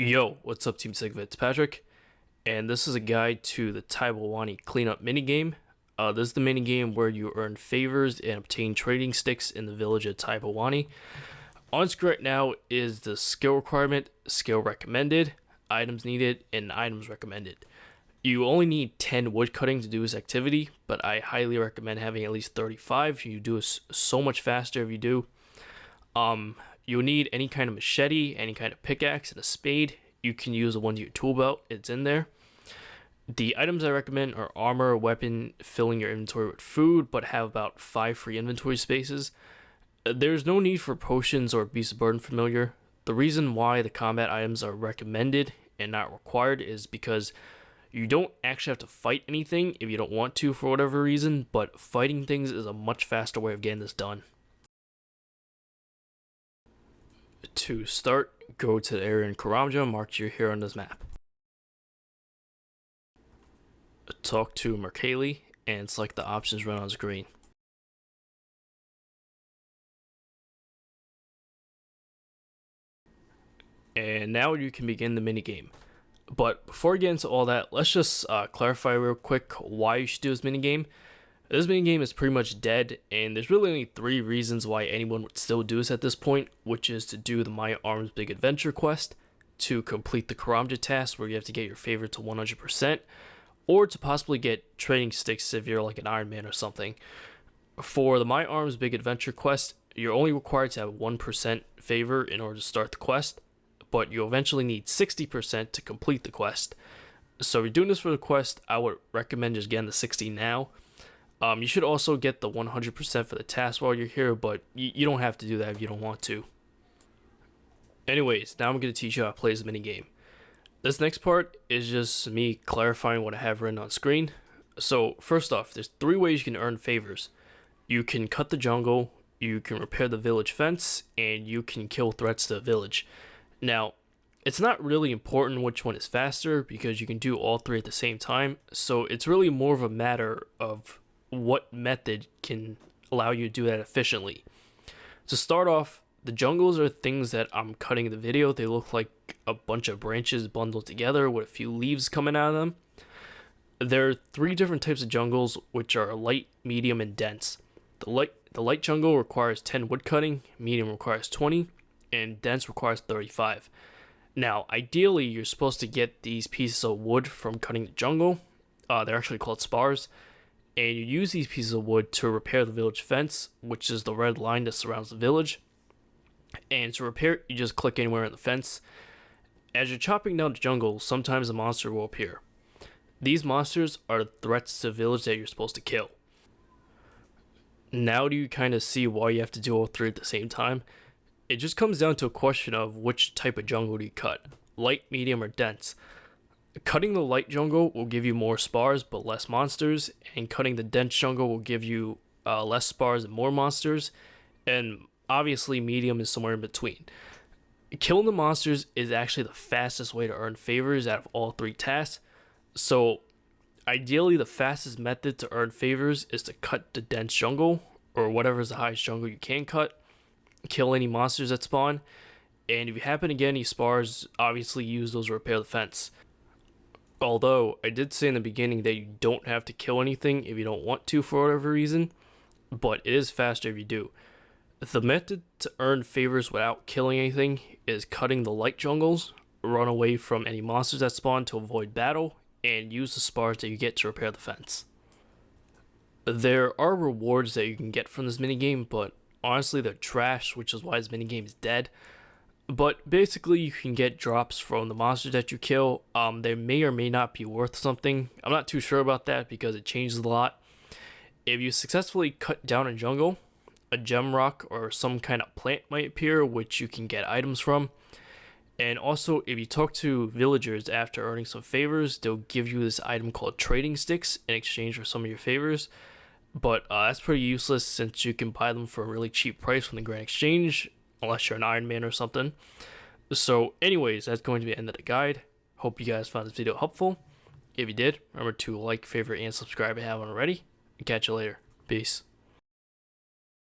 Yo, what's up, Team ImSikovit? It's Patrick, and this is a guide to the Tai Bwo Wannai cleanup minigame. This is the minigame where you earn favors and obtain trading sticks in the village of Tai Bwo Wannai. On screen right now is the skill requirement, skill recommended, items needed, and items recommended. You only need 10 wood cutting to do this activity, but I highly recommend having at least 35. You do this so much faster if you do. You'll need any kind of machete, any kind of pickaxe, and a spade. You can use the one to your tool belt. It's in there. The items I recommend are armor, weapon, filling your inventory with food, but have about 5 free inventory spaces. There's no need for potions or beast of burden familiar. The reason why the combat items are recommended and not required is because you don't actually have to fight anything if you don't want to for whatever reason, but fighting things is a much faster way of getting this done. To start, go to the area in Karamja marked here on this map. Talk to Merkali and select the options run on screen. And now you can begin the minigame. But before we get into all that, let's just clarify real quick why you should do this minigame. This minigame is pretty much dead, and there's really only 3 reasons why anyone would still do this at this point, which is to do the My Arms Big Adventure quest, to complete the Karamja task where you have to get your favorite to 100%, or to possibly get trading sticks if you're like an Iron Man or something. For the My Arms Big Adventure quest, you're only required to have 1% favor in order to start the quest, but you eventually need 60% to complete the quest. So if you're doing this for the quest, I would recommend just getting the 60 now. You should also get the 100% for the task while you're here, but you don't have to do that if you don't want to. Anyways, now I'm going to teach you how to play this minigame. This next part is just me clarifying what I have written on screen. So first off, there's 3 ways you can earn favors. You can cut the jungle, you can repair the village fence, and you can kill threats to the village. Now, it's not really important which one is faster because you can do all 3 at the same time, so it's really more of a matter of what method can allow you to do that efficiently. To start off, the jungles are things that I'm cutting in the video. They look like a bunch of branches bundled together with a few leaves coming out of them. There are 3 different types of jungles, which are light, medium, and dense. The light jungle requires 10 wood cutting, medium requires 20, and dense requires 35. Now, ideally, you're supposed to get these pieces of wood from cutting the jungle. They're actually called spars. And you use these pieces of wood to repair the village fence, which is the red line that surrounds the village. And to repair it, you just click anywhere on the fence. As you're chopping down the jungle, sometimes a monster will appear. These monsters are the threats to the village that you're supposed to kill. Now do you kind of see why you have to do all 3 at the same time? It just comes down to a question of which type of jungle do you cut, light, medium, or dense. Cutting the light jungle will give you more spars but less monsters, and cutting the dense jungle will give you less spars and more monsters, and obviously medium is somewhere in between. Killing the monsters is actually the fastest way to earn favors out of all 3 tasks, so ideally the fastest method to earn favors is to cut the dense jungle, or whatever is the highest jungle you can cut, kill any monsters that spawn, and if you happen to get any spars, obviously use those to repair the fence. Although, I did say in the beginning that you don't have to kill anything if you don't want to for whatever reason, but it is faster if you do. The method to earn favors without killing anything is cutting the light jungles, run away from any monsters that spawn to avoid battle, and use the spars that you get to repair the fence. There are rewards that you can get from this minigame, but honestly they're trash, which is why this minigame is dead. But basically, you can get drops from the monsters that you kill. They may or may not be worth something. I'm not too sure about that because it changes a lot. If you successfully cut down a jungle, a gem rock or some kind of plant might appear, which you can get items from. And also, if you talk to villagers after earning some favors, they'll give you this item called trading sticks in exchange for some of your favors. But that's pretty useless since you can buy them for a really cheap price from the Grand Exchange, unless you're an Iron Man or something. So anyways, that's going to be the end of the guide. Hope you guys found this video helpful. If you did, remember to like, favorite, and subscribe if you haven't already. Catch you later. Peace.